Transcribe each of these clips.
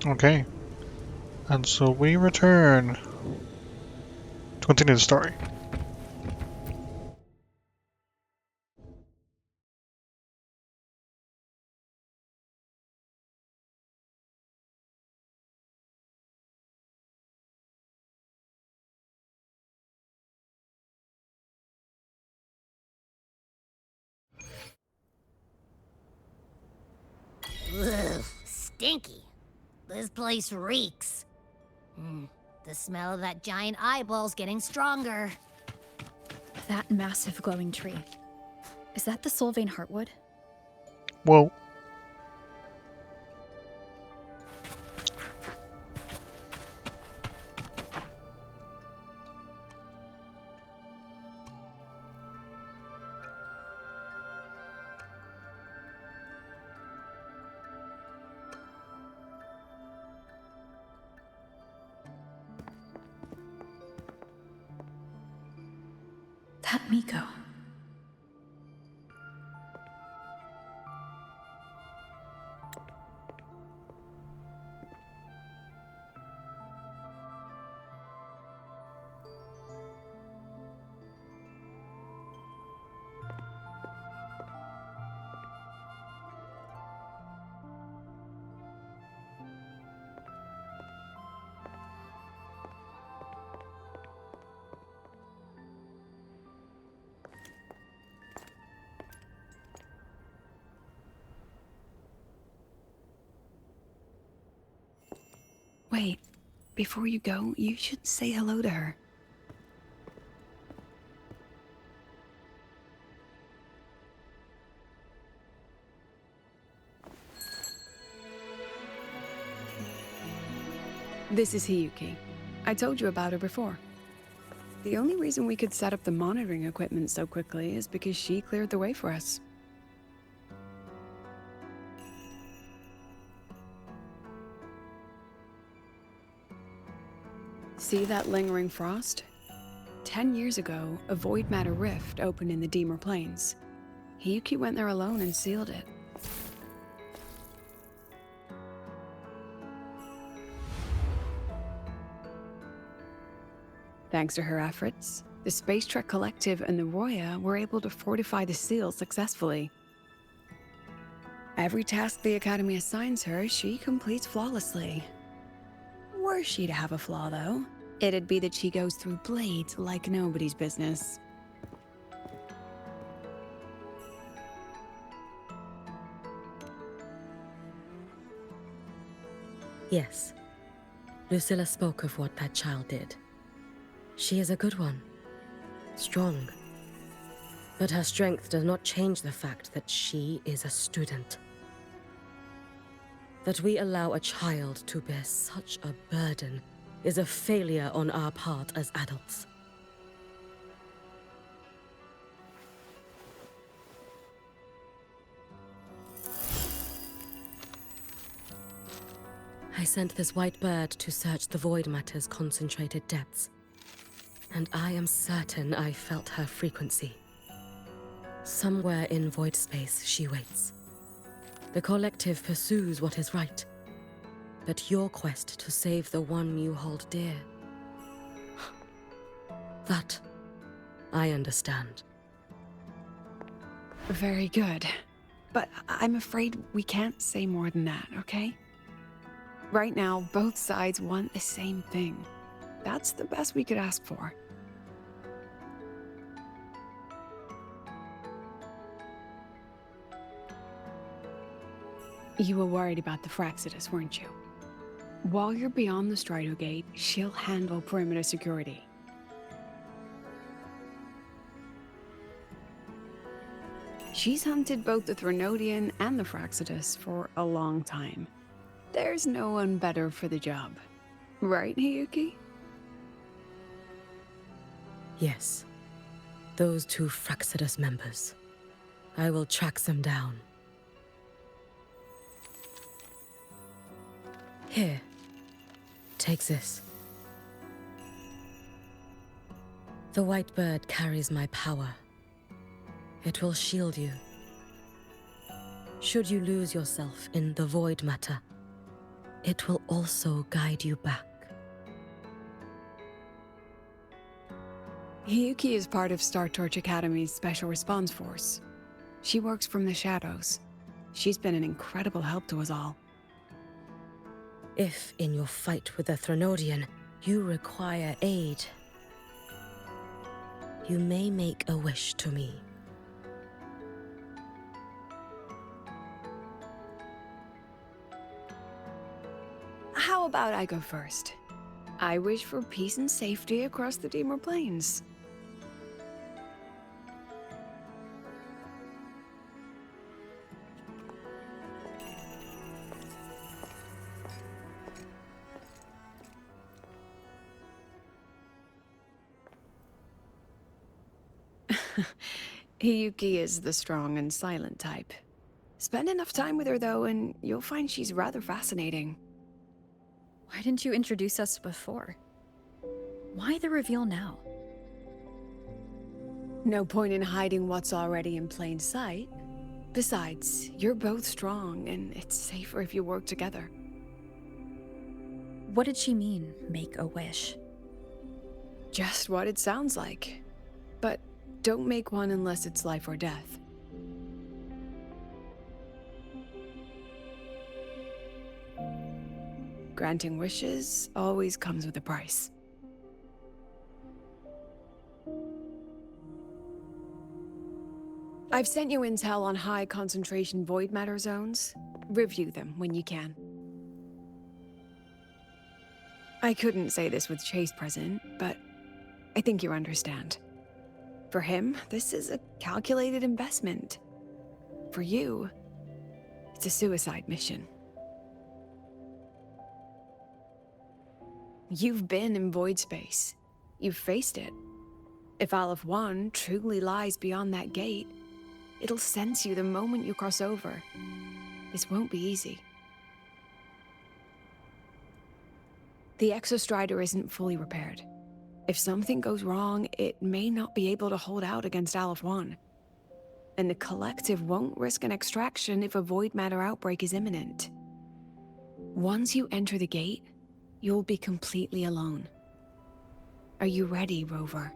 Okay. And so we return to continue the story. Ugh, stinky. This place reeks. The smell of that giant eyeball's getting stronger. That massive glowing tree. Is that the Solvane Heartwood? Whoa. That Miko. Wait, before you go, you should say hello to her. This is Hiyuki. I told you about her before. The only reason we could set up the monitoring equipment so quickly is because she cleared the way for us. See that lingering frost? 10 years ago, a void matter rift opened in the Deemer Plains. Hiyuki went there alone and sealed it. Thanks to her efforts, the Space Trek Collective and the Roya were able to fortify the seal successfully. Every task the Academy assigns her, she completes flawlessly. Were she to have a flaw, though, it'd be that she goes through blades like nobody's business. Yes. Lucilla spoke of what that child did. She is a good one. Strong. But her strength does not change the fact that she is a student. That we allow a child to bear such a burden is a failure on our part as adults. I sent this white bird to search the void matter's concentrated depths, and I am certain I felt her frequency. Somewhere in void space, she waits. The collective pursues what is right, but your quest to save the one you hold dear, that I understand. Very good. But I'm afraid we can't say more than that, okay? Right now, both sides want the same thing. That's the best we could ask for. You were worried about the Fraxidus, weren't you? While you're beyond the Strido Gate, she'll handle perimeter security. She's hunted both the Threnodian and the Fraxidus for a long time. There's no one better for the job. Right, Hiyuki? Yes. Those two Fraxidus members. I will track them down. Here. Take this. The white bird carries my power. It will shield you. Should you lose yourself in the void matter, it will also guide you back. Hiyuki is part of Star Torch Academy's Special Response Force. She works from the shadows. She's been an incredible help to us all. If, in your fight with the Threnodian, you require aid, you may make a wish to me. How about I go first? I wish for peace and safety across the Dimmer Plains. Hiyuki is the strong and silent type. Spend enough time with her, though, and you'll find she's rather fascinating. Why didn't you introduce us before? Why the reveal now? No point in hiding what's already in plain sight. Besides, you're both strong, and it's safer if you work together. What did she mean, make a wish? Just what it sounds like. But don't make one unless it's life or death. Granting wishes always comes with a price. I've sent you intel on high concentration void matter zones. Review them when you can. I couldn't say this with Chase present, but I think you understand. For him, this is a calculated investment. For you, it's a suicide mission. You've been in void space. You've faced it. If Aleph 1 truly lies beyond that gate, it'll sense you the moment you cross over. This won't be easy. The Exostrider isn't fully repaired. If something goes wrong, it may not be able to hold out against Aleph 1. And the Collective won't risk an extraction if a void matter outbreak is imminent. Once you enter the gate, you'll be completely alone. Are you ready, Rover?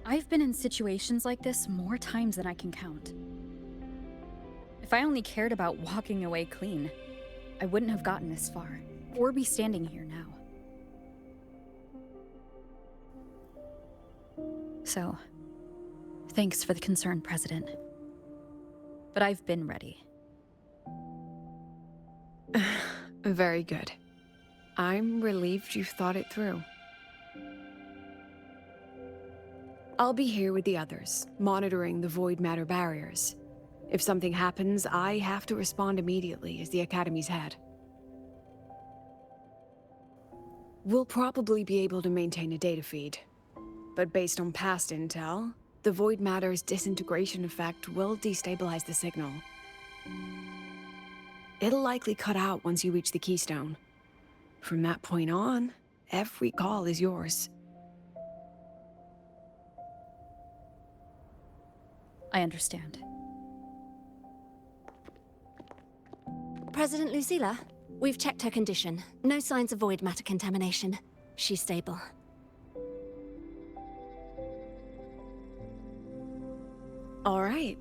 I've been in situations like this more times than I can count. If I only cared about walking away clean, I wouldn't have gotten this far, or be standing here now. So, thanks for the concern, President. But I've been ready. Very good. I'm relieved you've thought it through. I'll be here with the others, monitoring the void matter barriers. If something happens, I have to respond immediately as the Academy's head. We'll probably be able to maintain a data feed. But based on past intel, the void matter's disintegration effect will destabilize the signal. It'll likely cut out once you reach the keystone. From that point on, every call is yours. I understand. President Lucilla, we've checked her condition. No signs of void matter contamination. She's stable. All right.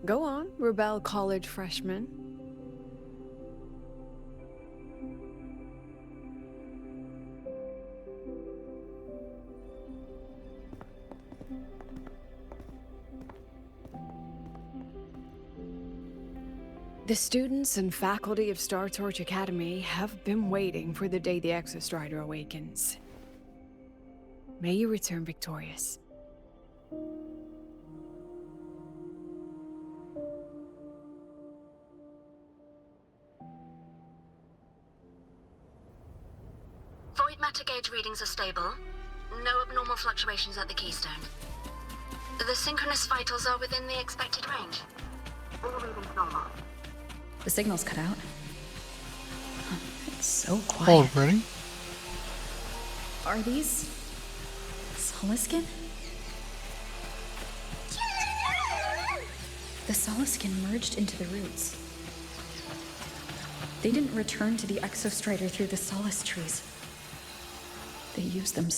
Go on, Rebel College freshman. The students and faculty of Star Torch Academy have been waiting for the day the Exostrider awakens. May you return victorious. Void matter gauge readings are stable. No abnormal fluctuations at the keystone. The synchronous vitals are within the expected range. All readings normal. The signal's cut out. So quiet. Already? Are these Soliskin? The Soliskin merged into the roots. They didn't return to the Exostrider through the Solace trees. They used them.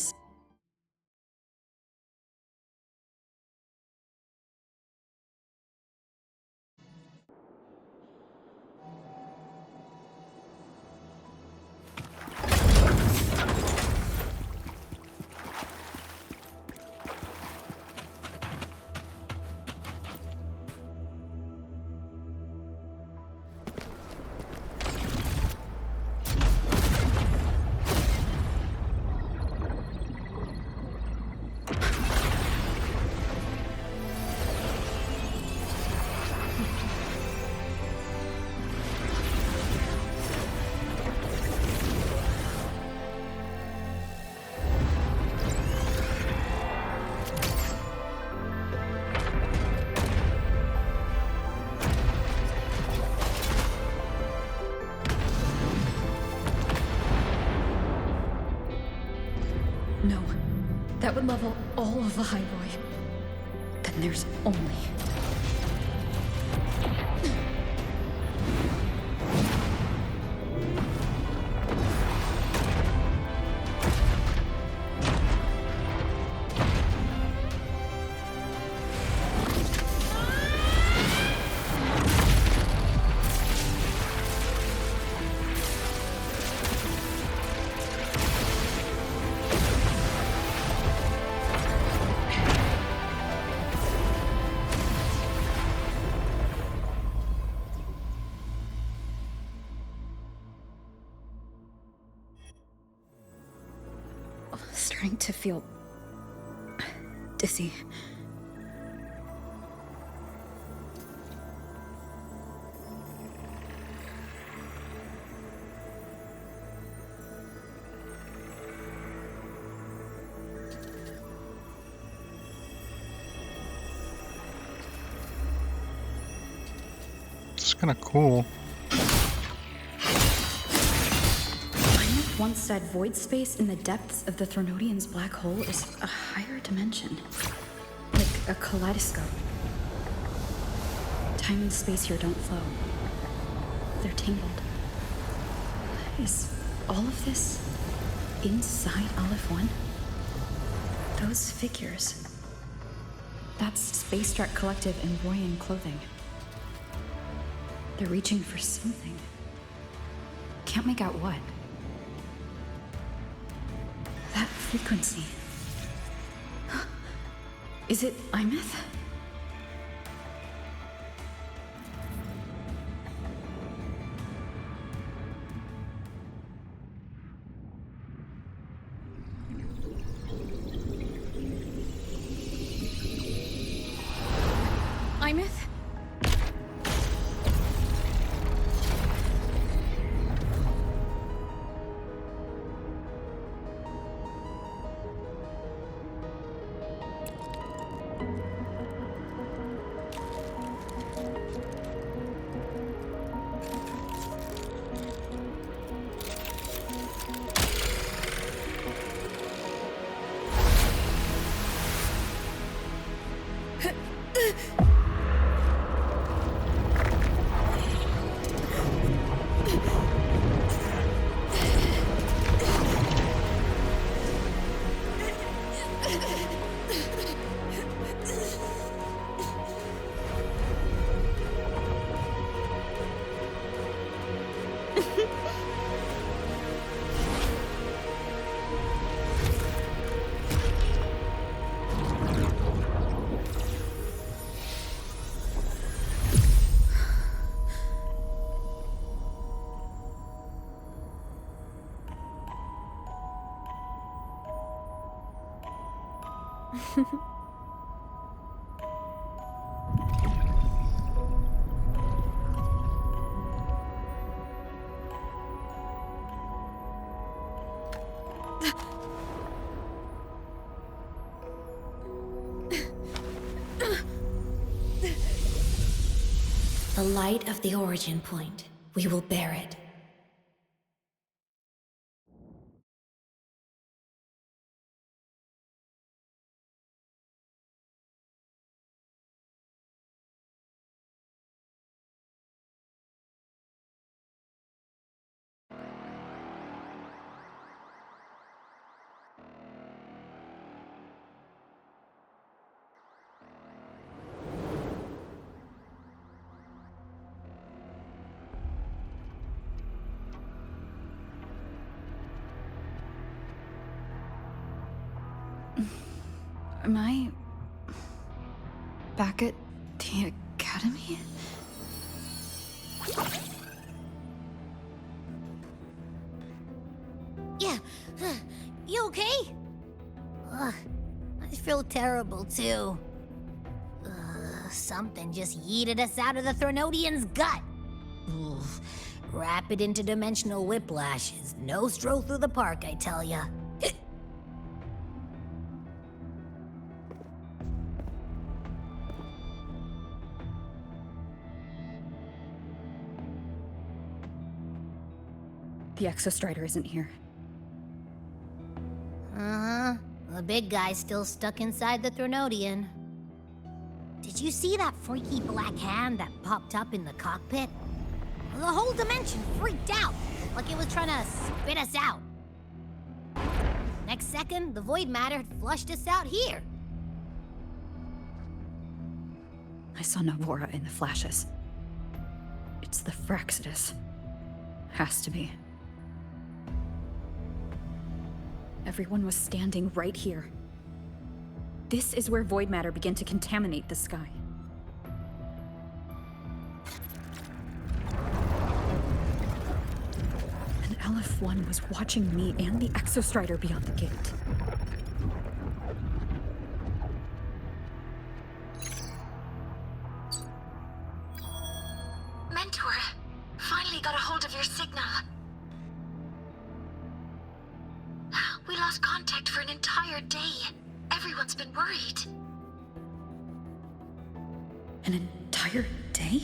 No, that would level all of Lahai. Then there's only... Starting to feel dizzy. It's kind of cool. Once said void space in the depths of the Thronodian's black hole is a higher dimension. Like a kaleidoscope. Time and space here don't flow. They're tangled. Is all of this inside Aleph 1? Those figures. That's Space Trek Collective in Royan clothing. They're reaching for something. Can't make out what. That frequency. Is it Imeth? Imeth? The light of the origin point. We will bear it. Am I back at the academy? Yeah, you okay? Ugh, I feel terrible too. Something just yeeted us out of the Threnodian's gut. Oof. Rapid interdimensional whiplash is no stroll through the park, I tell ya. The Exostrider isn't here. Uh-huh. The big guy's still stuck inside the Threnodian. Did you see that freaky black hand that popped up in the cockpit? The whole dimension freaked out, like it was trying to spit us out. Next second, the void matter had flushed us out here. I saw Navora in the flashes. It's the Fraxidus. Has to be. Everyone was standing right here. This is where void matter began to contaminate the sky. And LF1 was watching me and the Exostrider beyond the gate. Mentor, finally got a hold of your signal. We lost contact for an entire day. Everyone's been worried. An entire day?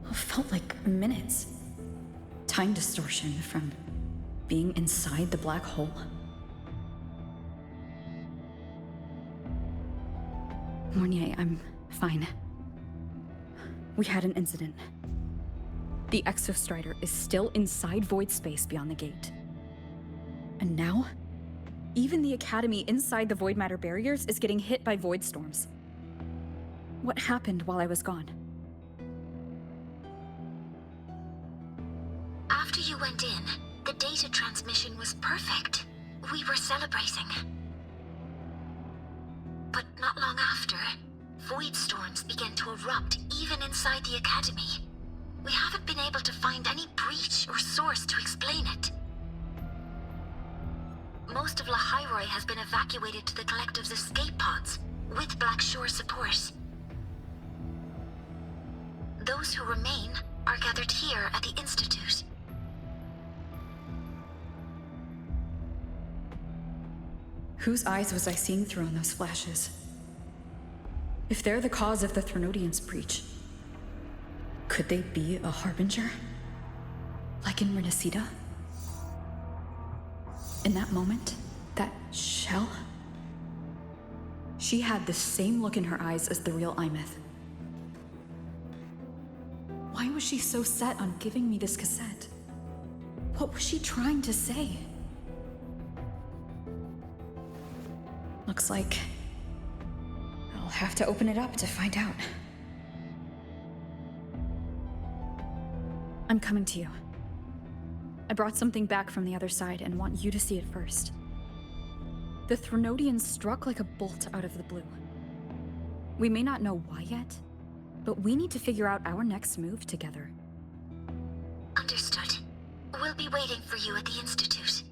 It felt like minutes. Time distortion from being inside the black hole. Mornier, I'm fine. We had an incident. The Exostrider is still inside void space beyond the gate. And now, even the Academy inside the void matter barriers is getting hit by void storms. What happened while I was gone? After you went in, the data transmission was perfect. We were celebrating. But not long after, void storms began to erupt even inside the Academy. We haven't been able to find any breach or source to explain it. Most of Lahai has been evacuated to the Collective's escape pods, with Black Shore support. Those who remain are gathered here at the Institute. Whose eyes was I seeing through in those flashes? If they're the cause of the Threnodian's breach, could they be a harbinger? Like in Renacida? In that moment, that shell? She had the same look in her eyes as the real Imeth. Why was she so set on giving me this cassette? What was she trying to say? Looks like I'll have to open it up to find out. I'm coming to you. I brought something back from the other side and want you to see it first. The Threnodian struck like a bolt out of the blue. We may not know why yet, but we need to figure out our next move together. Understood. We'll be waiting for you at the Institute.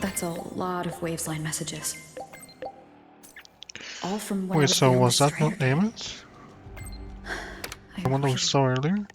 That's a lot of Waves-line messages. All from when I Wait, was so the was that Strider. not Amos? I The one that we really- saw earlier?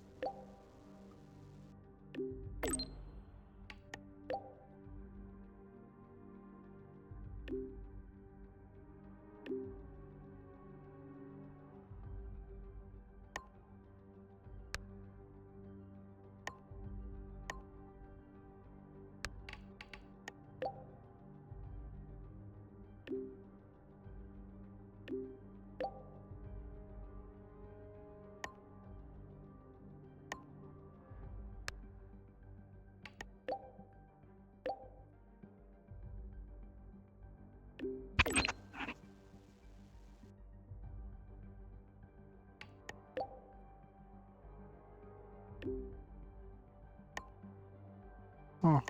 Oh.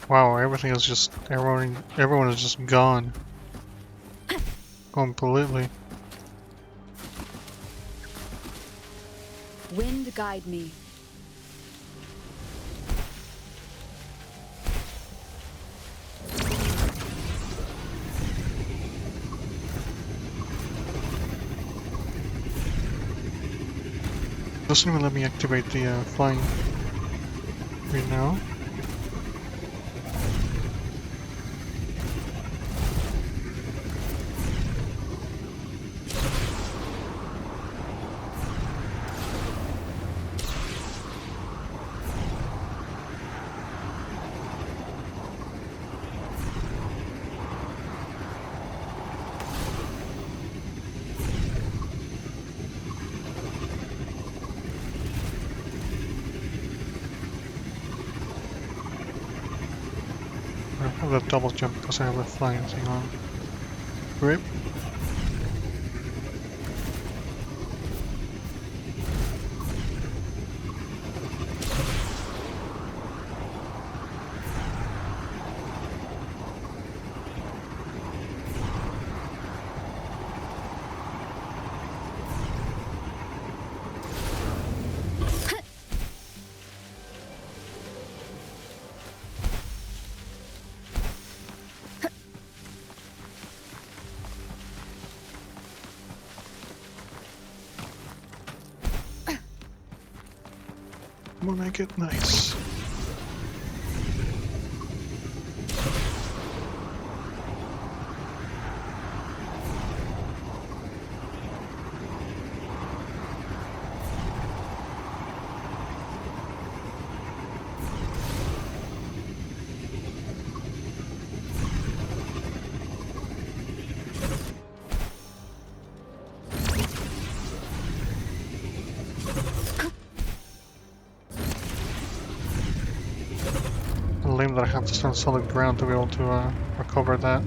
Wow, everything is just everyone is just gone completely. Wind guide me. Doesn't even let me activate the flying right now. I have the double jump because I have the flying thing on. Grip. We'll make it nice. Lame that I have to stand solid ground to be able to recover that.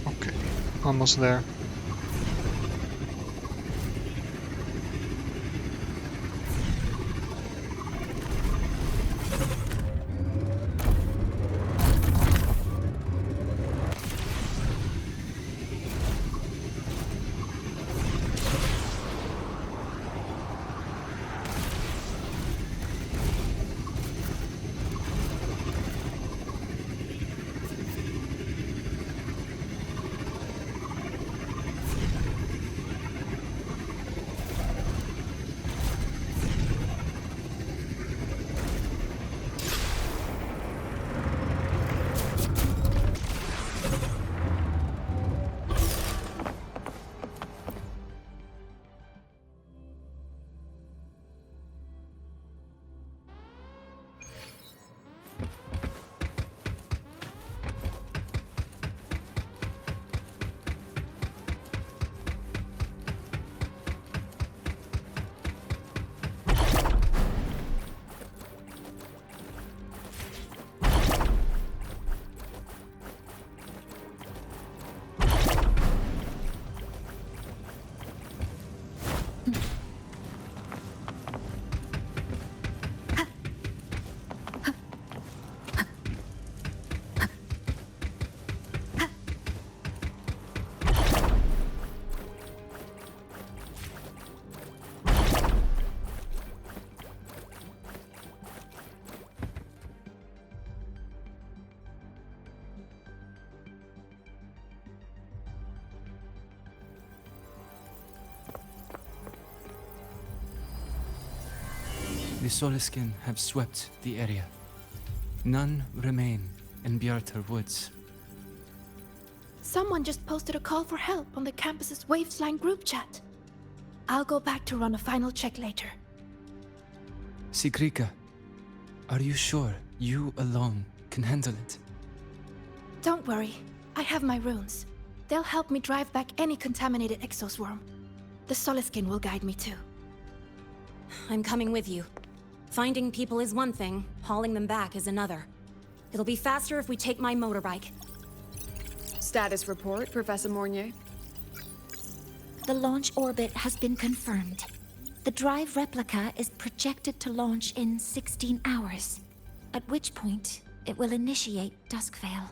Okay, almost there. The Soliskin have swept the area. None remain in Bjartar Woods. Someone just posted a call for help on the campus's Wavesline group chat. I'll go back to run a final check later. Sigrika, are you sure you alone can handle it? Don't worry, I have my runes. They'll help me drive back any contaminated exoswarm. The Soliskin will guide me too. I'm coming with you. Finding people is one thing, hauling them back is another. It'll be faster if we take my motorbike. Status report, Professor Mornier. The launch orbit has been confirmed. The drive replica is projected to launch in 16 hours, at which point it will initiate Duskvale.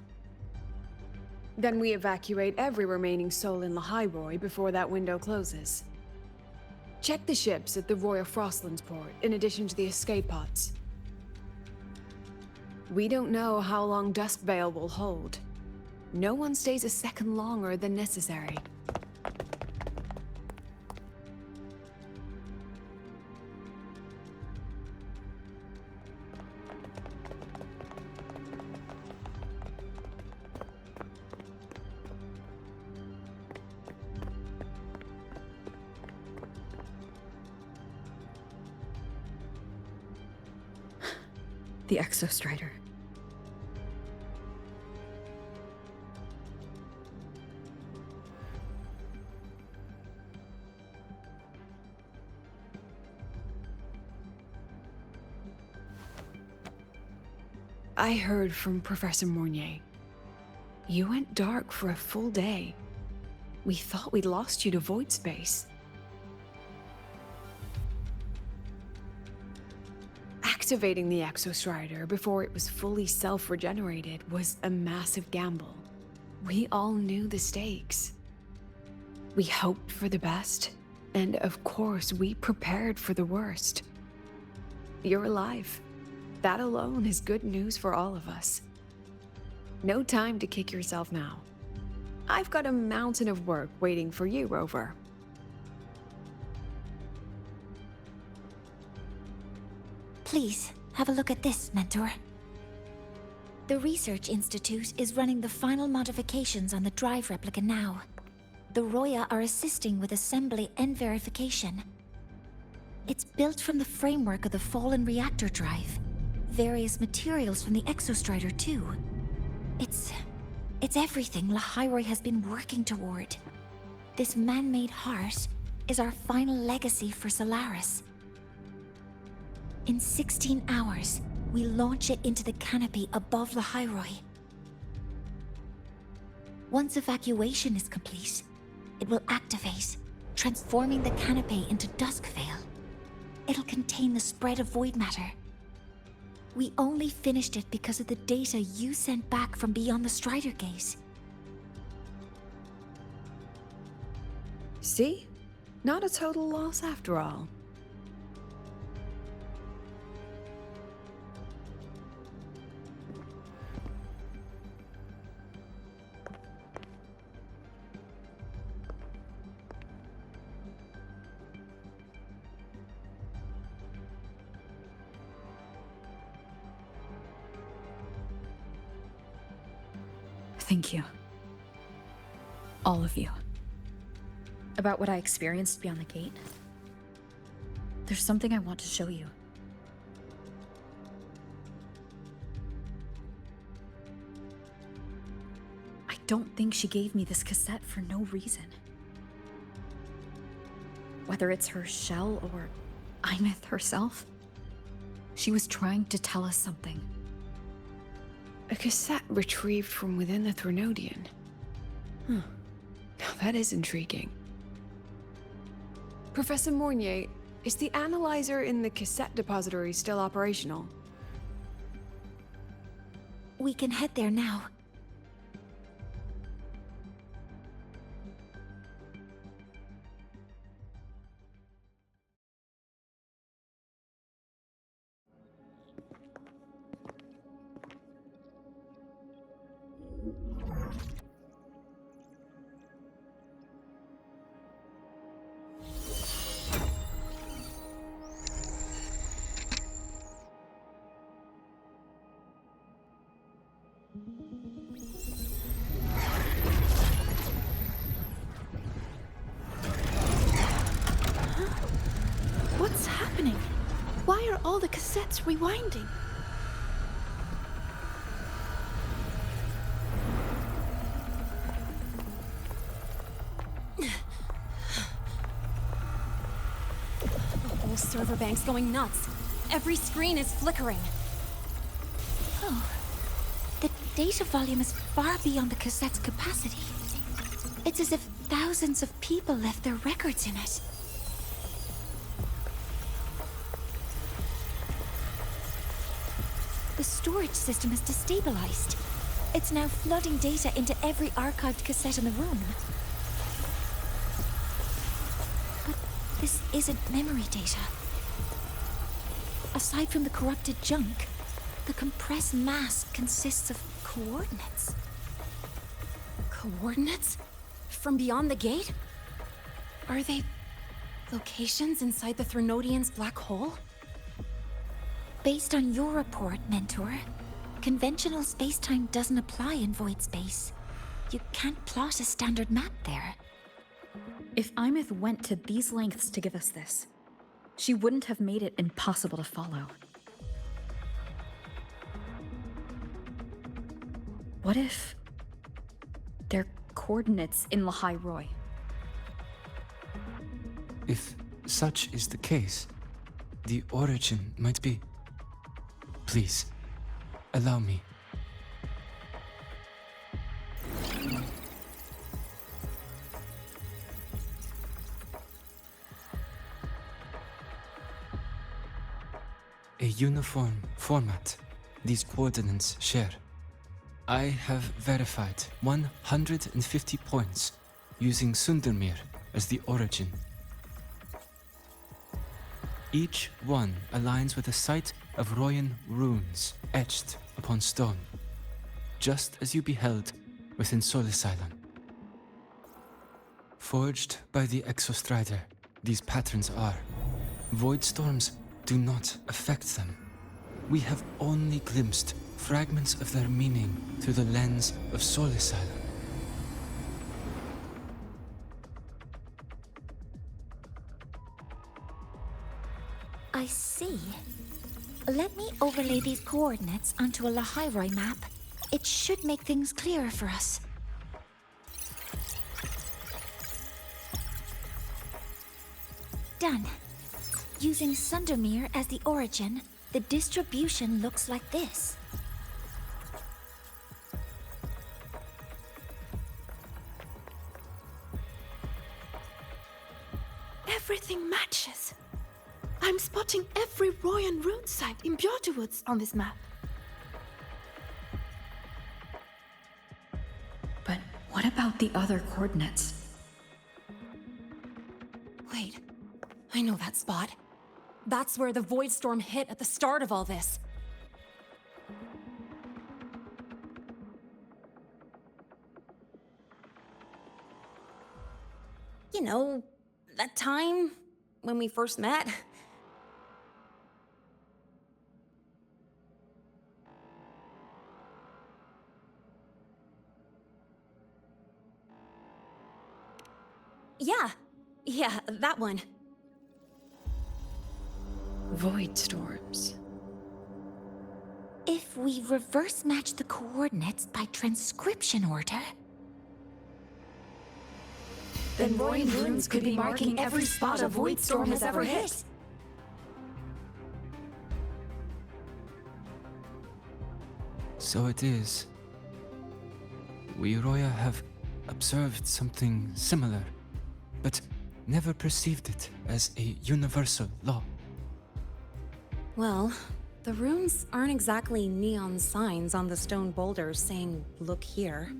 Then we evacuate every remaining soul in Lahai before that window closes. Check the ships at the Royal Frostlands port, in addition to the escape pods. We don't know how long Duskvale will hold. No one stays a second longer than necessary. The Exostrider. I heard from Professor Mornier. You went dark for a full day. We thought we'd lost you to void space. Activating the Exostrider before it was fully self-regenerated was a massive gamble. We all knew the stakes. We hoped for the best, and of course we prepared for the worst. You're alive. That alone is good news for all of us. No time to kick yourself now. I've got a mountain of work waiting for you, Rover. Please, have a look at this, Mentor. The Research Institute is running the final modifications on the drive replica now. The Roya are assisting with assembly and verification. It's built from the framework of the fallen reactor drive. Various materials from the Exostrider, too. It's everything Lahai has been working toward. This man-made heart is our final legacy for Solaris. In 16 hours, we launch it into the canopy above Lahai. Once evacuation is complete, it will activate, transforming the canopy into Duskvale. It'll contain the spread of void matter. We only finished it because of the data you sent back from beyond the Strider Gate. See? Not a total loss after all. Thank you. All of you. About what I experienced beyond the gate. There's something I want to show you. I don't think she gave me this cassette for no reason. Whether it's her shell or Imeth herself, she was trying to tell us something. A cassette retrieved from within the Threnodian. Now that is intriguing. Professor Mornier, is the analyzer in the cassette depository still operational? We can head there now. What's happening? Why are all the cassettes rewinding? The whole server bank's going nuts. Every screen is flickering. Oh, The data volume is far beyond the cassette's capacity. It's as if thousands of people left their records in it. The storage system is destabilized. It's now flooding data into every archived cassette in the room. But this isn't memory data. Aside from the corrupted junk, the compressed mass consists of coordinates. Coordinates? From beyond the gate? Are they locations inside the Threnodian's black hole? Based on your report, Mentor, conventional space-time doesn't apply in void space. You can't plot a standard map there. If Imith went to these lengths to give us this, she wouldn't have made it impossible to follow. What if they're coordinates in Lahai Roy? If such is the case, the origin might be... Please, allow me. A uniform format these coordinates share. I have verified 150 points using Sundermere as the origin. Each one aligns with a site of Royan runes etched upon stone, just as you beheld within Solisylon. Forged by the Exostrider, these patterns are. Void storms do not affect them. We have only glimpsed fragments of their meaning through the lens of Solisylon. I see. Let me overlay these coordinates onto a Lahai map. It should make things clearer for us. Done. Using Sundermere as the origin, the distribution looks like this. Everything matches. I'm spotting every Royan rune site in Bjorterwoods on this map. But what about the other coordinates? Wait, I know that spot. That's where the Void Storm hit at the start of all this. You know, that time when we first met. Yeah, that one. Void storms. If we reverse match the coordinates by transcription order... Then Royan runes could be marking every spot a Void Storm has ever hit. So it is. We Roya have observed something similar, but never perceived it as a universal law. Well, the runes aren't exactly neon signs on the stone boulders saying, "Look here."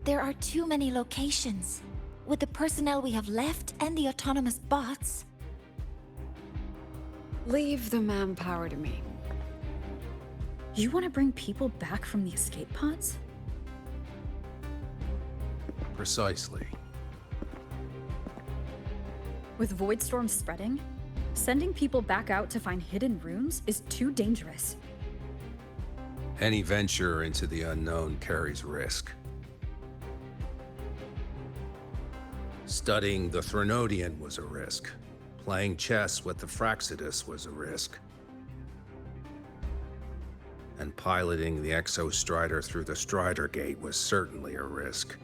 There are too many locations. With the personnel we have left and the autonomous bots... Leave the manpower to me. You want to bring people back from the escape pods? Precisely. With void storms spreading, sending people back out to find hidden runes is too dangerous. Any venture into the unknown carries risk. Studying the Threnodian was a risk. Playing chess with the Fraxidus was a risk. And piloting the Exostrider through the Strider Gate was certainly a risk.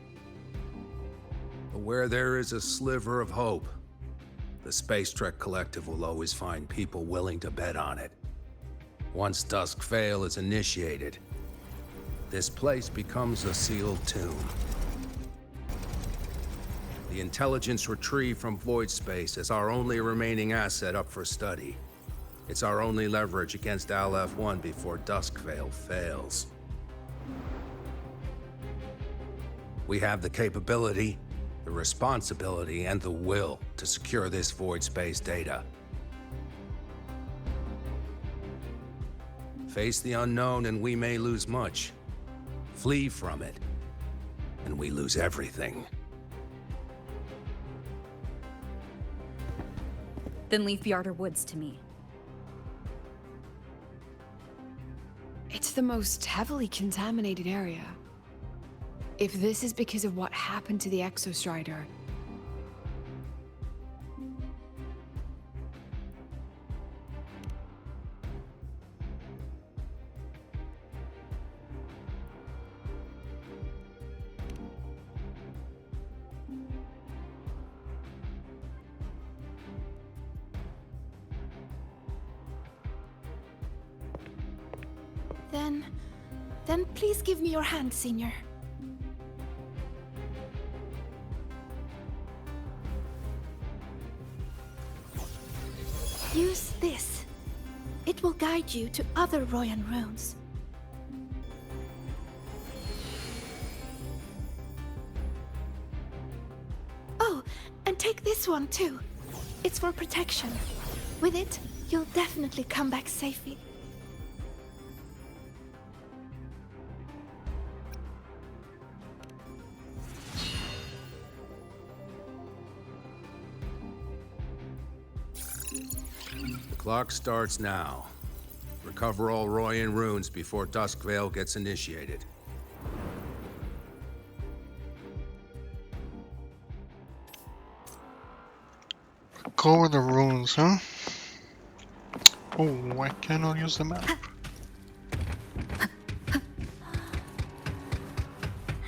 But where there is a sliver of hope, the Space Trek Collective will always find people willing to bet on it. Once Dusk Vale is initiated, this place becomes a sealed tomb. The intelligence retrieved from void space is our only remaining asset up for study. It's our only leverage against Aleph-1 before Duskvale fails. We have the capability, the responsibility, and the will to secure this void space data. Face the unknown and we may lose much. Flee from it, and we lose everything. Then leave Bjarder Woods to me. It's the most heavily contaminated area. If this is because of what happened to the Exostrider, Then please give me your hand, Senior. Use this. It will guide you to other Royan runes. Oh, and take this one too. It's for protection. With it, you'll definitely come back safely. Clock starts now. Recover all Royan runes before Duskvale gets initiated. Go over the runes, huh? Oh, I cannot use the map.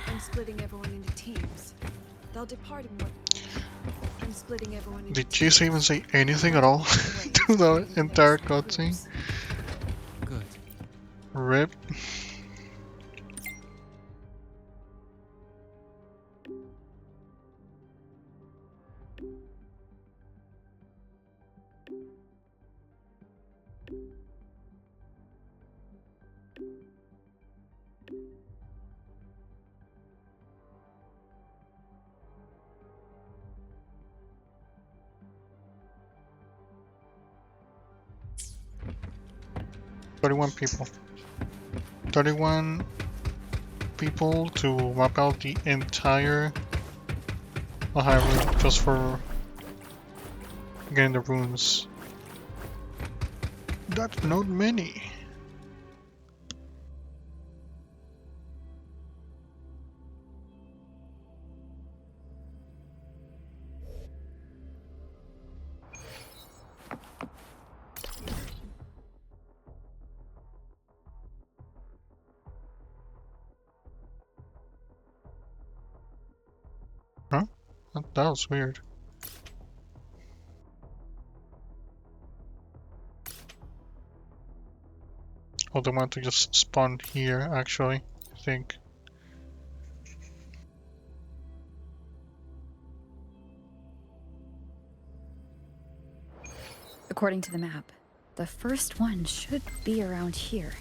I'm splitting everyone into teams. They'll depart in what? I'm splitting everyone into Did Chase even say anything at all to the entire cutscene? Good. RIP. People. 31 people to map out the entire Lahai room just for getting the runes. That's not many. Huh? That was weird. Oh, they want to just spawn here, actually, I think. According to the map, the first one should be around here.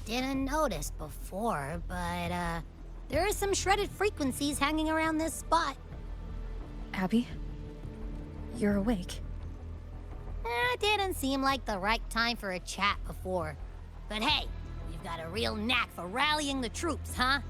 Didn't notice before, but there are some shredded frequencies hanging around this spot. Abby? You're awake. Didn't seem like the right time for a chat before. But hey, you've got a real knack for rallying the troops, huh?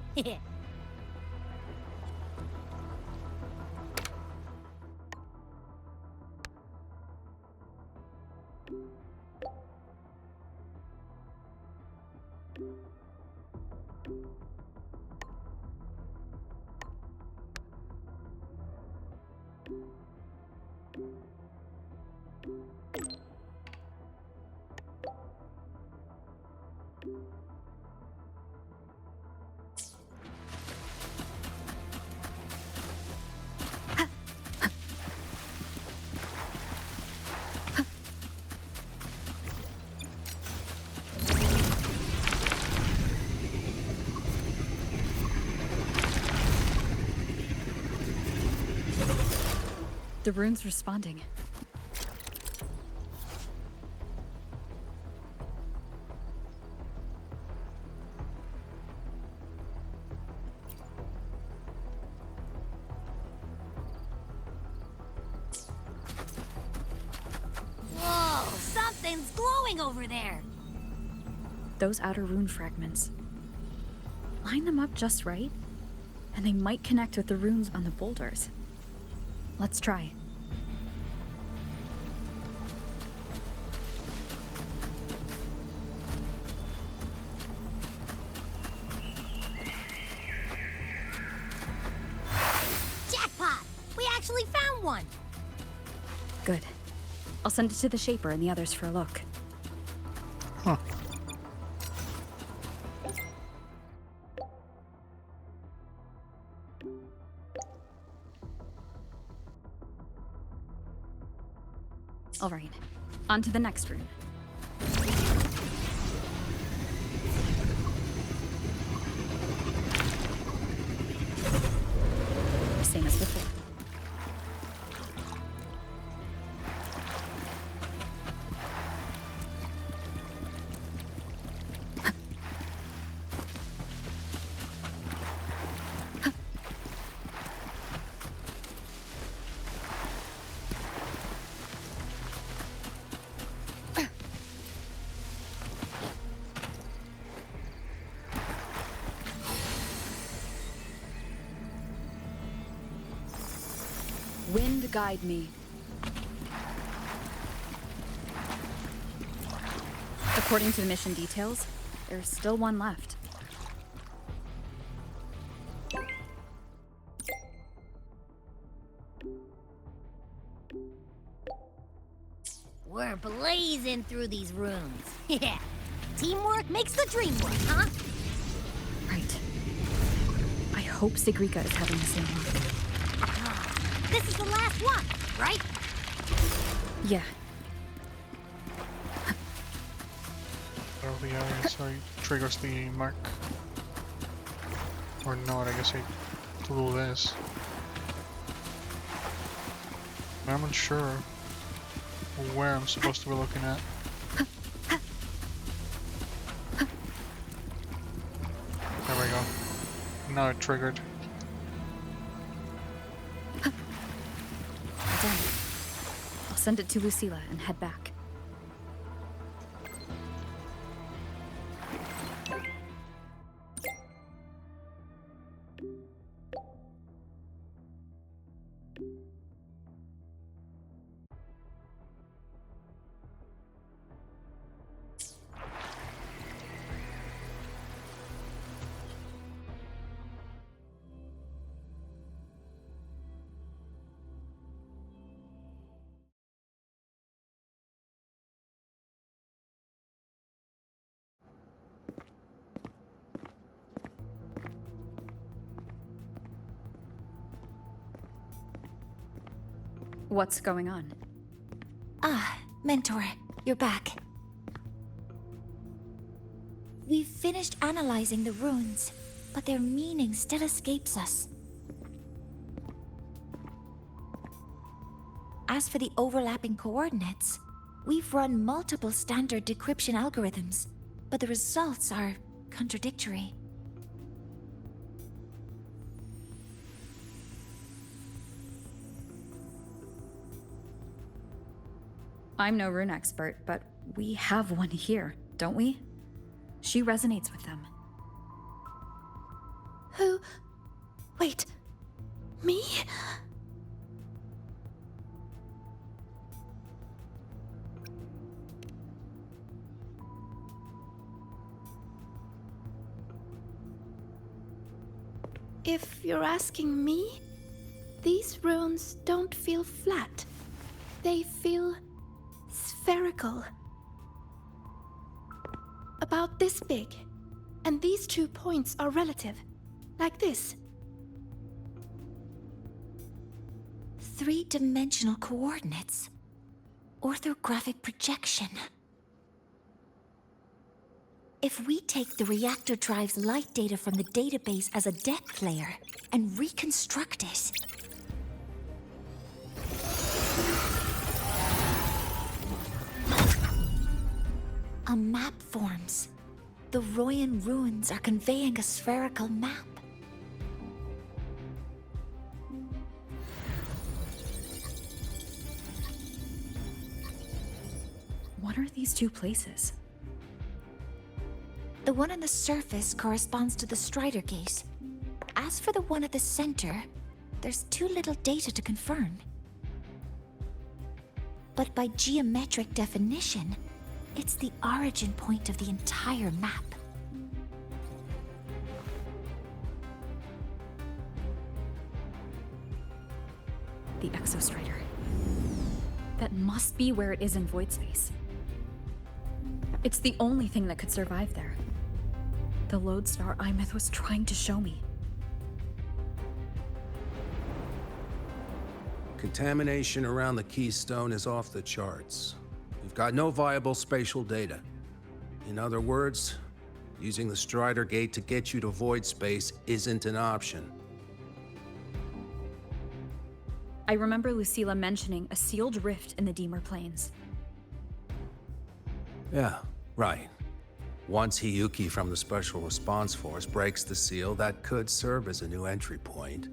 The rune's responding. Whoa, something's glowing over there. Those outer rune fragments. Line them up just right, and they might connect with the runes on the boulders. Let's try. Jackpot! We actually found one! Good. I'll send it to the Shaper and the others for a look. Huh. All right, on to the next rune. Same as before. Wind guide me. According to the mission details, there's still one left. We're blazing through these runes. Yeah. Teamwork makes the dream work, huh? Right. I hope Sigrika is having the same luck. This is the last one, right? Yeah. Or the sorry, triggers the mark. Or not, I guess I do this. I'm unsure where I'm supposed to be looking at. There we go. Now it triggered. Done. I'll send it to Lucilla and head back. What's going on? Ah, Mentor, you're back. We've finished analyzing the runes, but their meaning still escapes us. As for the overlapping coordinates, we've run multiple standard decryption algorithms, but the results are contradictory. I'm no rune expert, but we have one here, don't we? She resonates with them. Who? Wait. Me? If you're asking me, these runes don't feel flat. They feel spherical. About this big. And these 2 points are relative. Like this. 3-dimensional coordinates. Orthographic projection. If we take the reactor drive's light data from the database as a depth layer and reconstruct it, A map forms. The Royan ruins are conveying a spherical map. What are these two places? The one on the surface corresponds to the Strider Gate. As for the one at the center, there's too little data to confirm. But by geometric definition, it's the origin point of the entire map. The Exostrider. That must be where it is in void space. It's the only thing that could survive there. The lodestar Imeth was trying to show me. Contamination around the keystone is off the charts. We've got no viable spatial data. In other words, using the Strider Gate to get you to void space isn't an option. I remember Lucilla mentioning a sealed rift in the Deemer Plains. Yeah, right. Once Hiyuki from the Special Response Force breaks the seal, that could serve as a new entry point.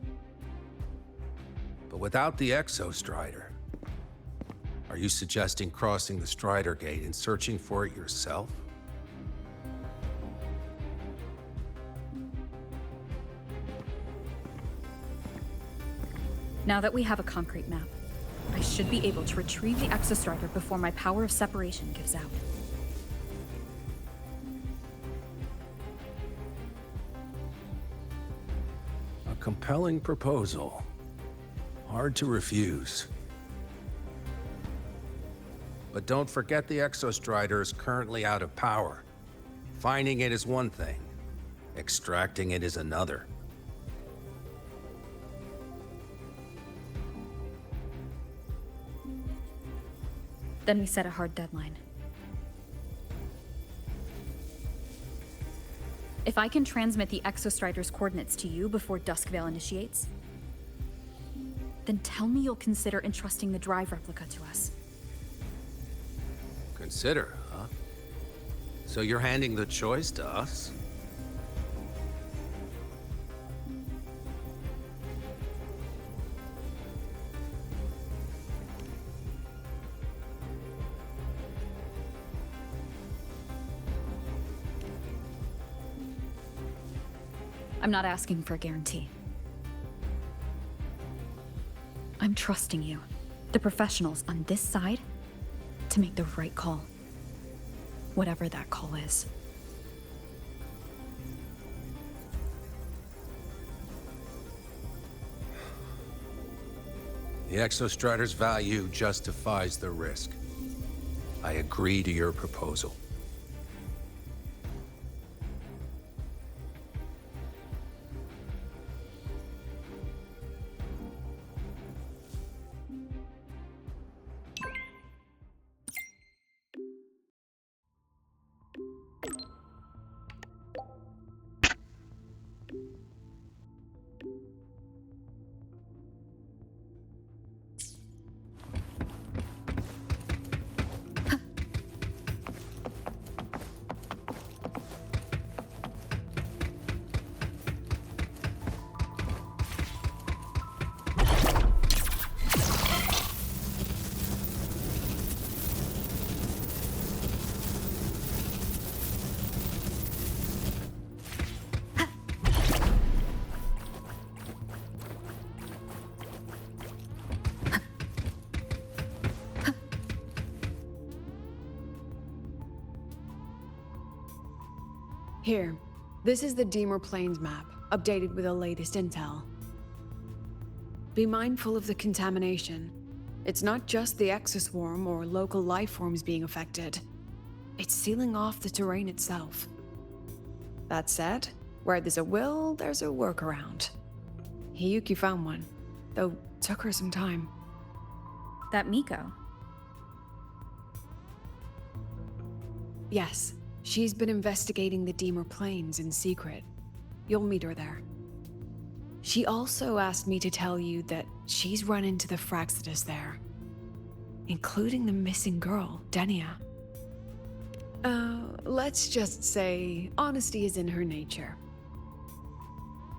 But without the Exostrider, are you suggesting crossing the Strider Gate and searching for it yourself? Now that we have a concrete map, I should be able to retrieve the Exostrider before my power of separation gives out. A compelling proposal. Hard to refuse. But don't forget the Exostrider is currently out of power. Finding it is one thing. Extracting it is another. Then we set a hard deadline. If I can transmit the Exostrider's coordinates to you before Duskvale initiates, then tell me you'll consider entrusting the drive replica to us. Consider, huh? So you're handing the choice to us? I'm not asking for a guarantee. I'm trusting you, the professionals on this side, to make the right call. Whatever that call is. The Exostrider's value justifies the risk. I agree to your proposal. Here, this is the Deemer Plains map, updated with the latest intel. Be mindful of the contamination. It's not just the exoswarm or local life forms being affected. It's sealing off the terrain itself. That said, where there's a will, there's a workaround. Hiyuki found one, though took her some time. That Miko. Yes, she's been investigating the Deemer Plains in secret. You'll meet her there. She also asked me to tell you that she's run into the Fraxidus there, including the missing girl, Denia. Let's just say honesty is in her nature.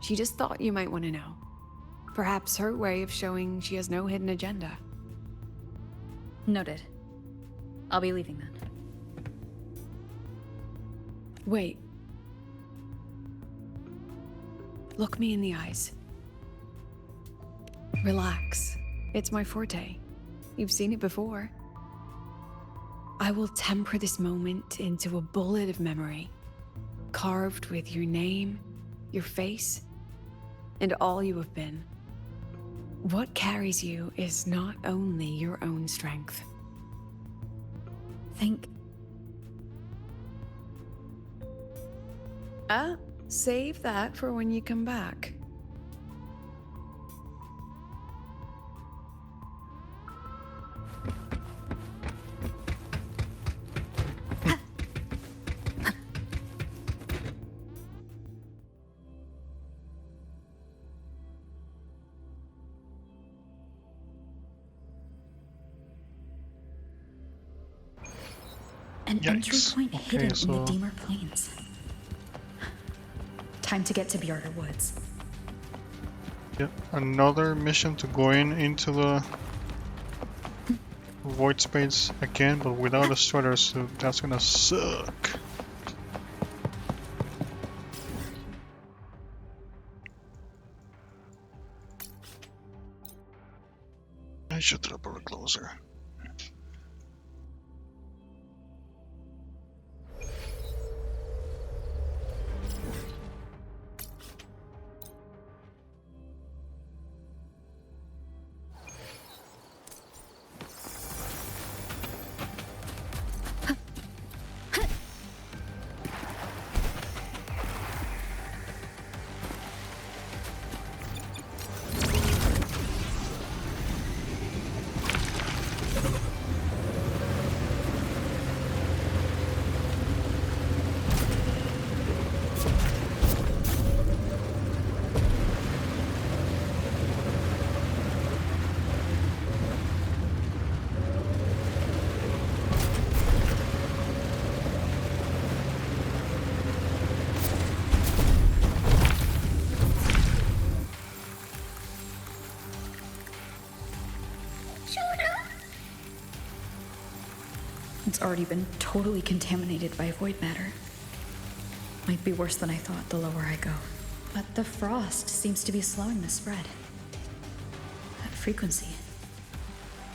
She just thought you might want to know. Perhaps her way of showing she has no hidden agenda. Noted. I'll be leaving then. Wait. Look me in the eyes. Relax. It's my forte. You've seen it before. I will temper this moment into a bullet of memory, carved with your name, your face, and all you have been. What carries you is not only your own strength. Save that for when you come back. An entry Yikes. point hidden in the so- Deemer Plains. Time to get to Bjarter Woods. Yep, another mission to go into the void space again, but without a strider suit. That's gonna suck. I should drop a little closer. It's already been totally contaminated by void matter. Might be worse than I thought the lower I go. But the frost seems to be slowing the spread. That frequency.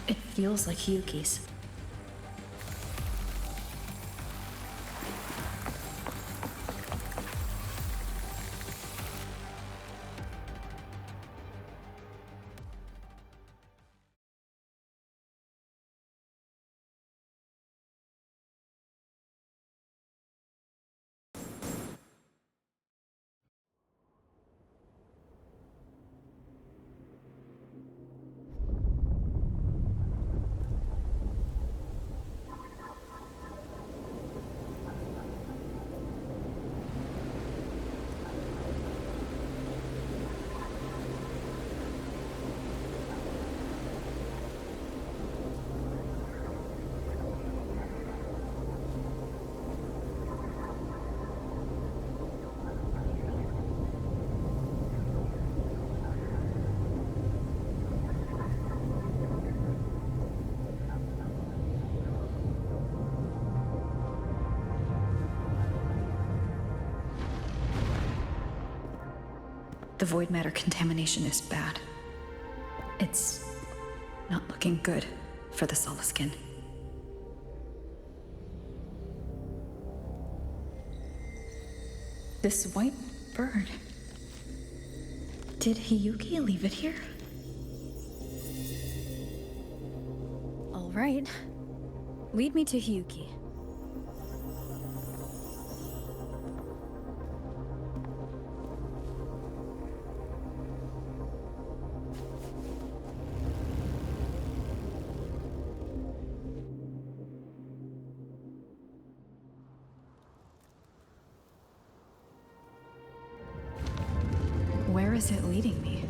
It feels like Hiyuki's. The void matter contamination is bad. It's not looking good for the Solaskin. This white bird. Did Hiyuki leave it here? All right. Lead me to Hiyuki. Where is it leading me?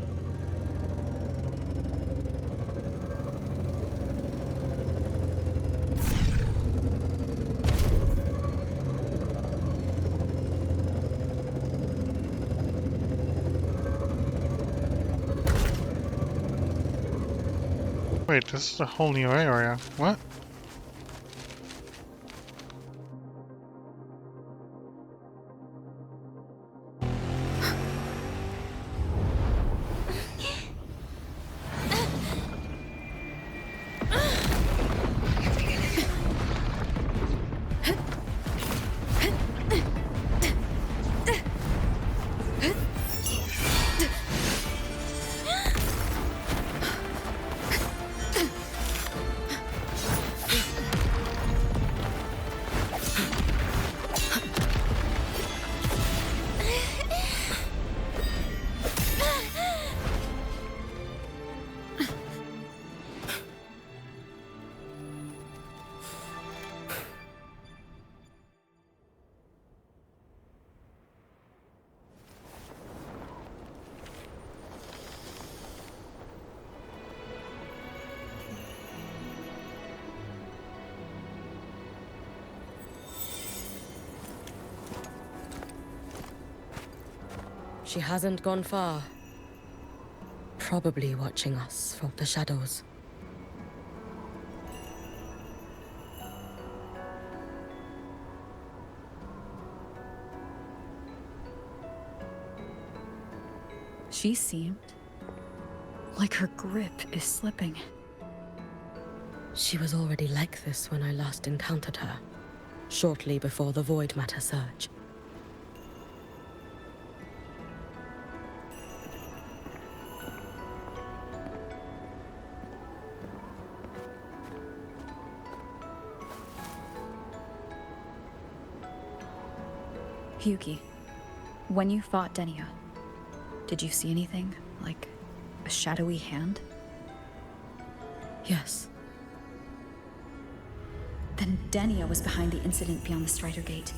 Wait, this is a whole new area. What? She hasn't gone far. Probably watching us from the shadows. She seemed like her grip is slipping. She was already like this when I last encountered her, shortly before the Void Matter surge. Yuki, when you fought Denia, did you see anything, like a shadowy hand? Yes. Then Denia was behind the incident beyond the Strider Gate.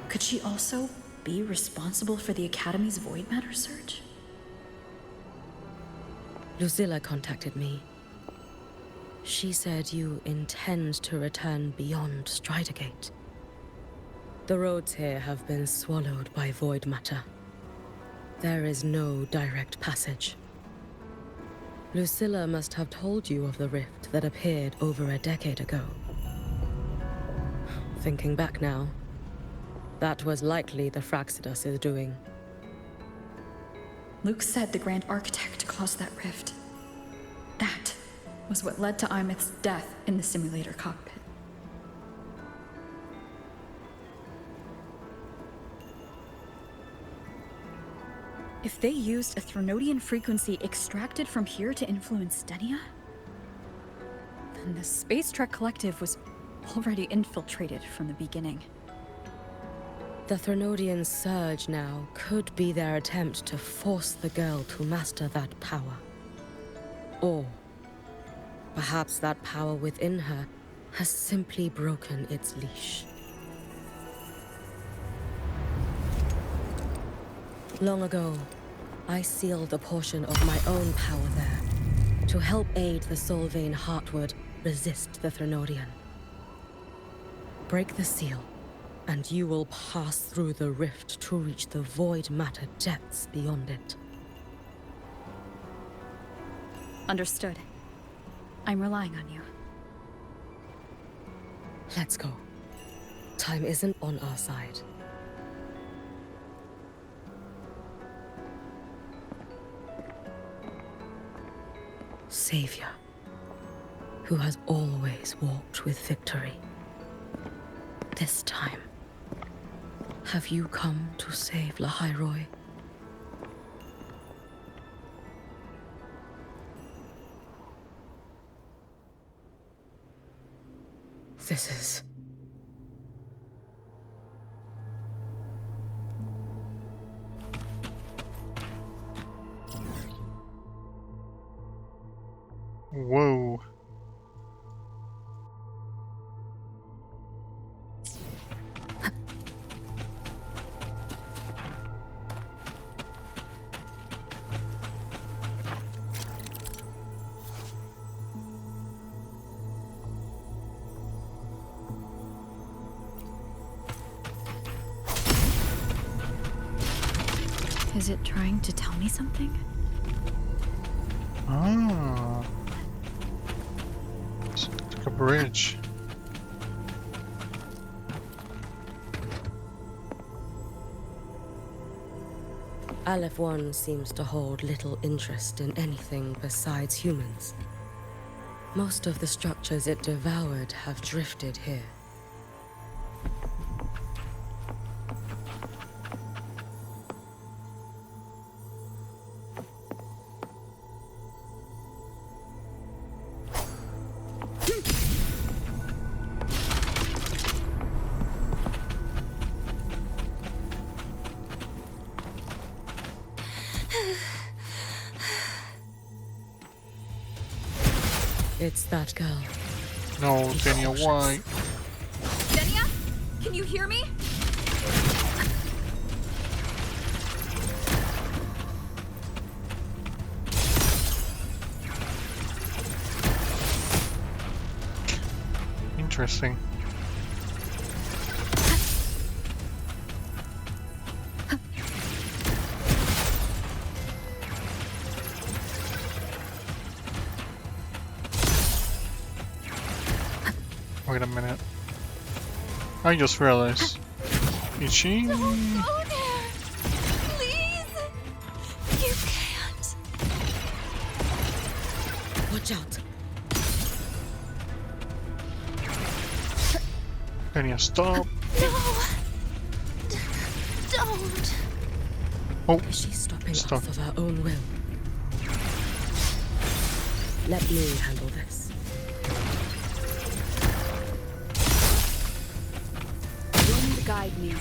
Could she also be responsible for the Academy's Void Matter surge? Lucilla contacted me. She said you intend to return beyond Strider Gate. The roads here have been swallowed by Void Matter. There is no direct passage. Lucilla must have told you of the rift that appeared over a decade ago. Thinking back now, that was likely the Fraxidus' doing. Luke said the Grand Architect caused that rift. That was what led to Imith's death in the simulator cockpit. If they used a Threnodian frequency extracted from here to influence Denia, then the Space Trek Collective was already infiltrated from the beginning. The Threnodian surge now could be their attempt to force the girl to master that power. Or perhaps that power within her has simply broken its leash. Long ago, I sealed a portion of my own power there to help aid the Solvane Heartwood resist the Threnodian. Break the seal, and you will pass through the rift to reach the Void Matter depths beyond it. Understood. I'm relying on you. Let's go. Time isn't on our side. Savior, who has always walked with victory. This time, have you come to save Lahai? This is... Whoa. Is it trying to tell me something? Ah. It's like a bridge. Aleph 1 seems to hold little interest in anything besides humans. Most of the structures it devoured have drifted here. It's that girl. No, Daniel, why? Denia? Can you hear me? Interesting. Wait a minute. I just realized. Is she? Don't go there! Please! You can't! Watch out! Daniel, stop! No! Don't! Oh, Is she stopping Stop. off of her own will? Let me handle this. Wind guide me.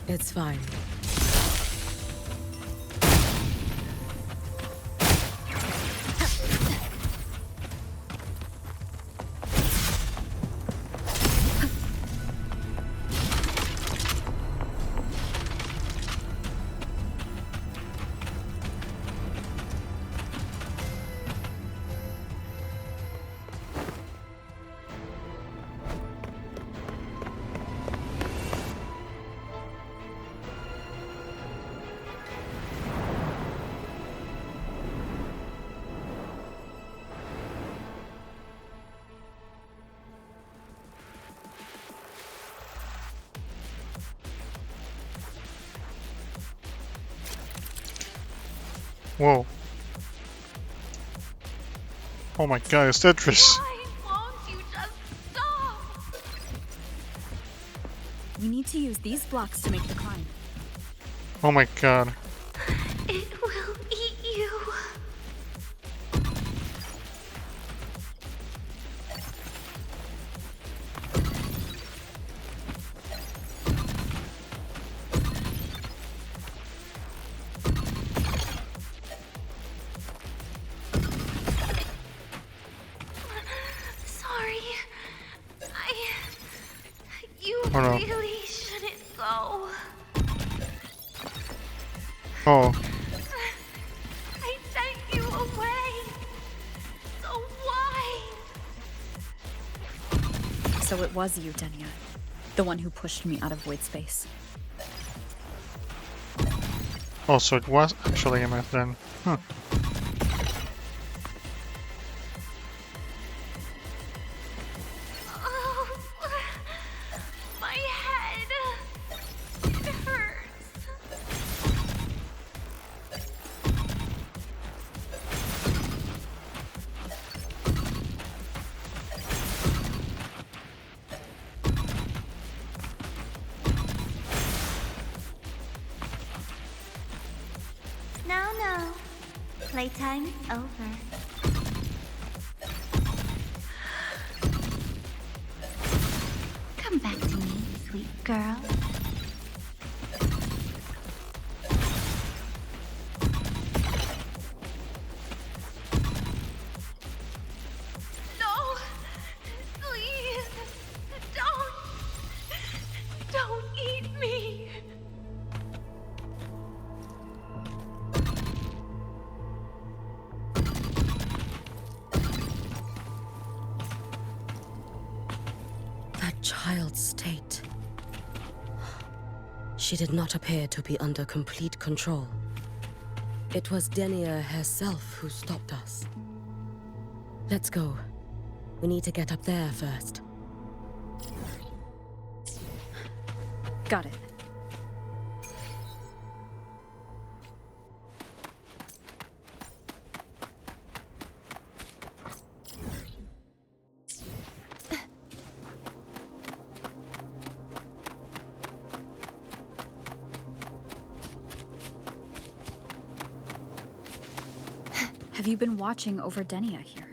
It's fine. whoa. Oh my god, it's Tetris. Why won't you just stop? We need to use these blocks to make the climb. Oh my god. It will eat you. Sorry. You Oh no. really shouldn't go. Oh, I sent you away. So why? So it was you, Denia. The one who pushed me out of void space. oh, so it was actually MF then. Huh. Oh, my head. It hurts. No. Playtime over. Come back to me, sweet girl. No! Please! Don't eat me! That child's state. She did not appear to be under complete control. It was Denia herself who stopped us. Let's go. We need to get up there first. Got it. Have you been watching over Denia here?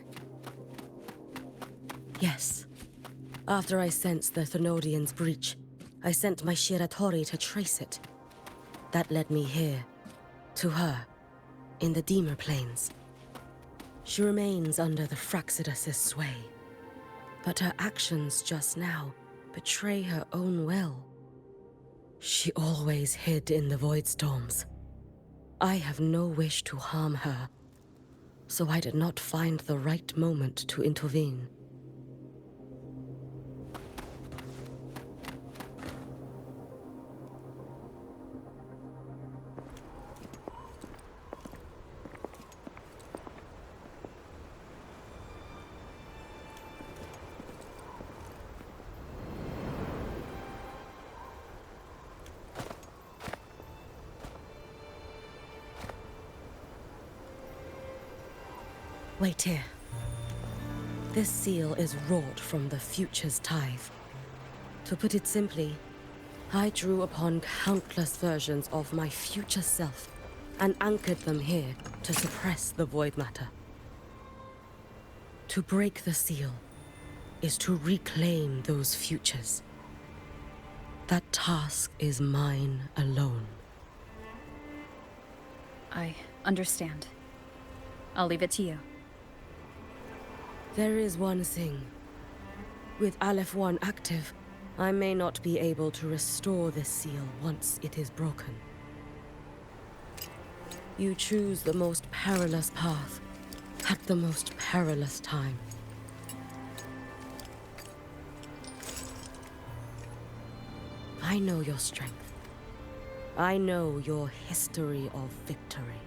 Yes. After I sensed the Thenodian's breach, I sent my Shiratori to trace it. That led me here, to her, in the Deemer Plains. She remains under the Fraxidus' sway, but her actions just now betray her own will. She always hid in the Void Storms. I have no wish to harm her, so I did not find the right moment to intervene. Wait here. This seal is wrought from the future's tithe. To put it simply, I drew upon countless versions of my future self and anchored them here to suppress the void matter. To break the seal is to reclaim those futures. That task is mine alone. I understand. I'll leave it to you. There is one thing. With Aleph 1 active, I may not be able to restore this seal once it is broken. You choose the most perilous path at the most perilous time. I know your strength. I know your history of victory.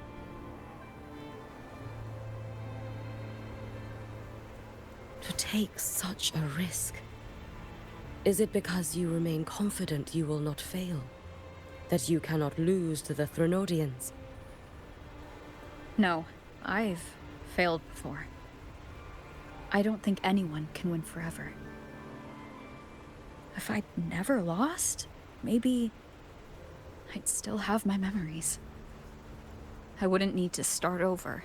To take such a risk? Is it because you remain confident you will not fail? That you cannot lose to the Threnodians? No, I've failed before. I don't think anyone can win forever. If I'd never lost, maybe I'd still have my memories. I wouldn't need to start over,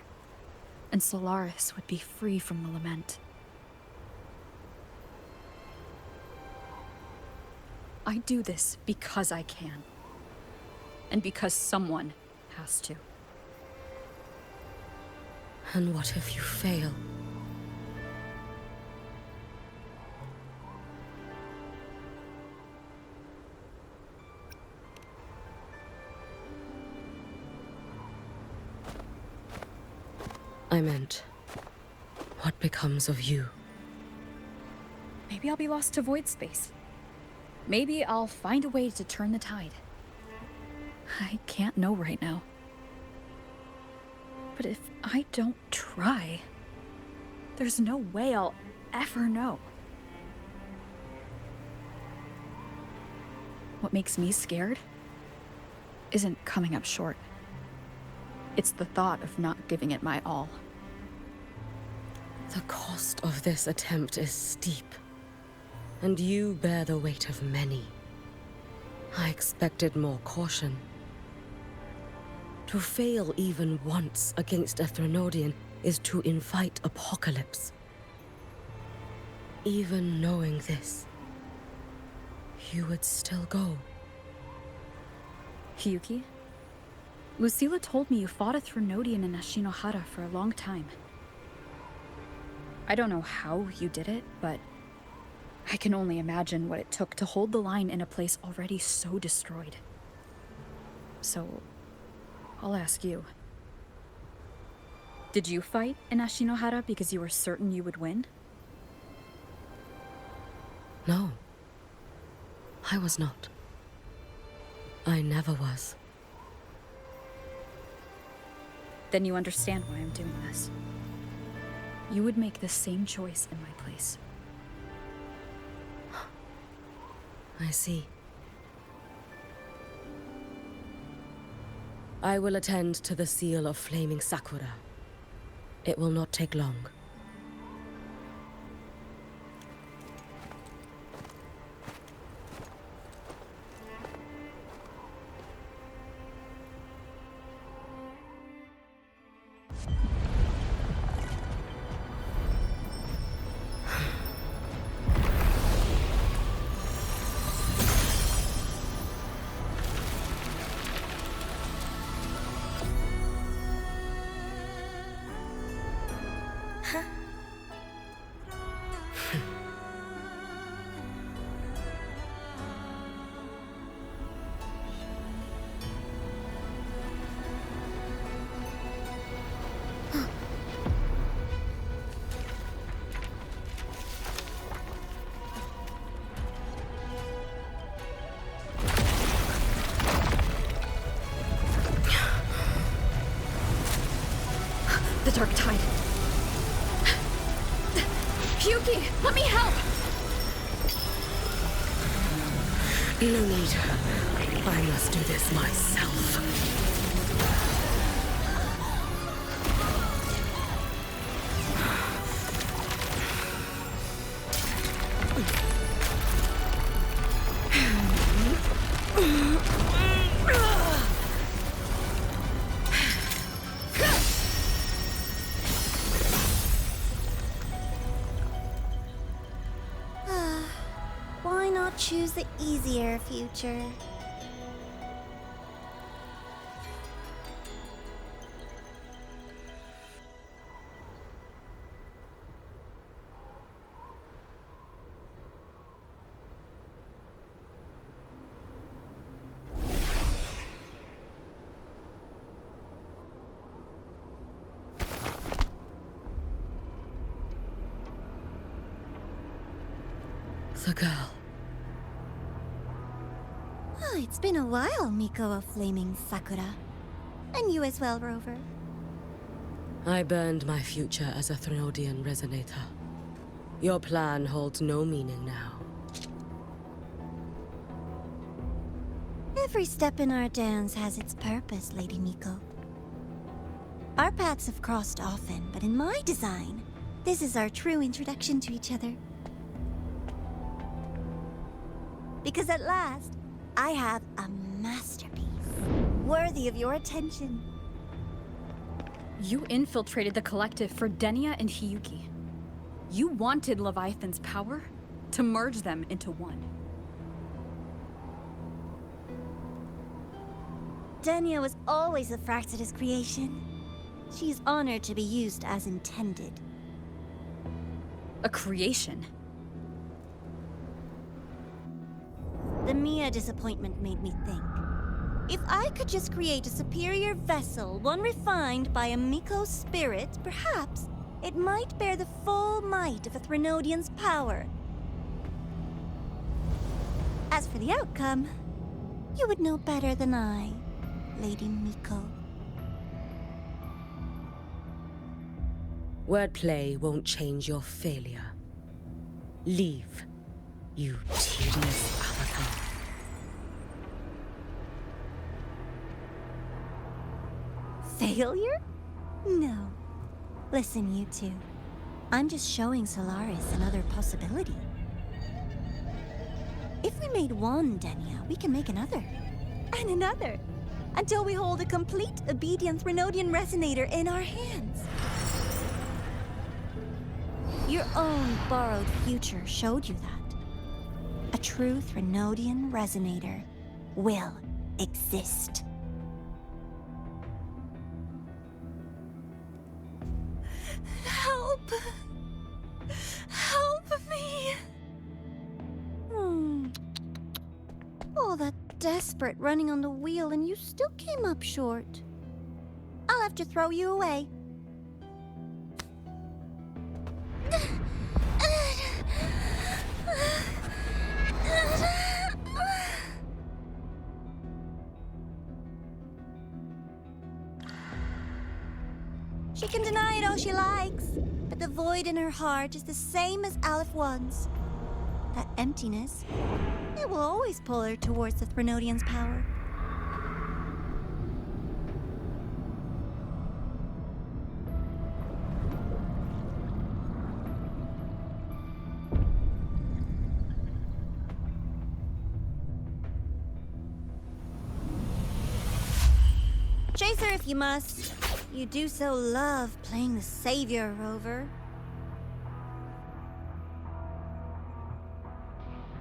and Solaris would be free from the lament. I do this because I can. And because someone has to. And what if you fail? I meant, what becomes of you? Maybe I'll be lost to void space. Maybe I'll find a way to turn the tide. I can't know right now. But if I don't try, there's no way I'll ever know. What makes me scared isn't coming up short. It's the thought of not giving it my all. The cost of this attempt is steep. And you bear the weight of many. I expected more caution. To fail even once against a Threnodian is to invite apocalypse. Even knowing this, you would still go. Hiyuki? Lucilla told me you fought a Threnodian in Ashinohara for a long time. I don't know how you did it, but I can only imagine what it took to hold the line in a place already so destroyed. So, I'll ask you. Did you fight in Ashinohara because you were certain you would win? No, I was not. I never was. Then you understand why I'm doing this. You would make the same choice in my place. I see. I will attend to the seal of flaming Sakura. It will not take long. The Dark Tide. Yuki, let me help! No need. I must do this myself. Why not choose the easier future? The girl. Oh, it's been a while, Miko of Flaming Sakura. And you as well, Rover. I burned my future as a Threnodian resonator. Your plan holds no meaning now. Every step in our dance has its purpose, Lady Miko. Our paths have crossed often, but in my design, this is our true introduction to each other. Because at last, I have a masterpiece, worthy of your attention. You infiltrated the collective for Denia and Hiyuki. You wanted Leviathan's power to merge them into one. Denia was always a Fraxidus creation. She is honored to be used as intended. A creation? The Mia disappointment made me think. If I could just create a superior vessel, one refined by a Miko spirit, perhaps it might bear the full might of a Threnodian's power. As for the outcome, you would know better than I, Lady Miko. Wordplay won't change your failure. Leave, you tedious avatar. Failure? No. Listen, you two. I'm just showing Solaris another possibility. If we made one Denia, we can make another. And another. Until we hold a complete obedient Threnodian resonator in our hands. Your own borrowed future showed you that. A true Threnodian resonator will exist. Help! Help me! All that desperate running on the wheel and you still came up short. I'll have to throw you away. She can deny it all she likes, but the void in her heart is the same as Aleph One's. That emptiness, it will always pull her towards the Threnodian's power. Chase her if you must. You do so love playing the savior, Rover.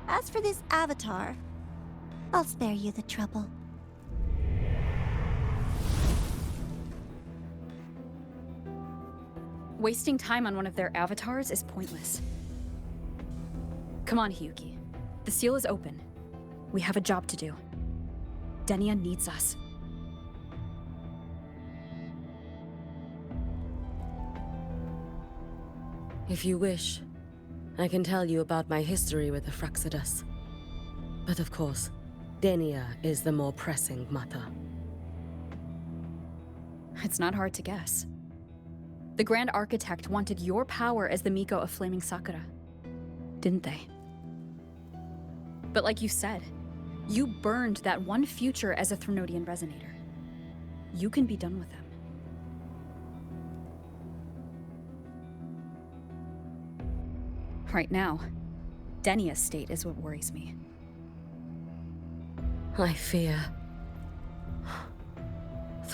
As for this avatar, I'll spare you the trouble. Wasting time on one of their avatars is pointless. Come on, Hiyuki. The seal is open. We have a job to do. Denia needs us. If you wish, I can tell you about my history with the Fraxidus. But of course, Denia is the more pressing matter. It's not hard to guess. The Grand Architect wanted your power as the Miko of Flaming Sakura, didn't they? But like you said, you burned that one future as a Threnodian Resonator. You can be done with them. Right now, Denia's state is what worries me. I fear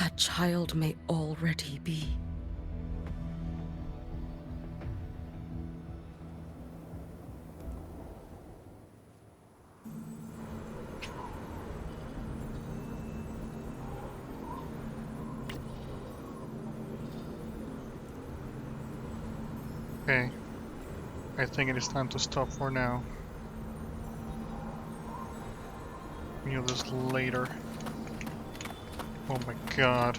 that child may already be. Okay. I think it is time to stop for now. We'll do this later. Oh my god.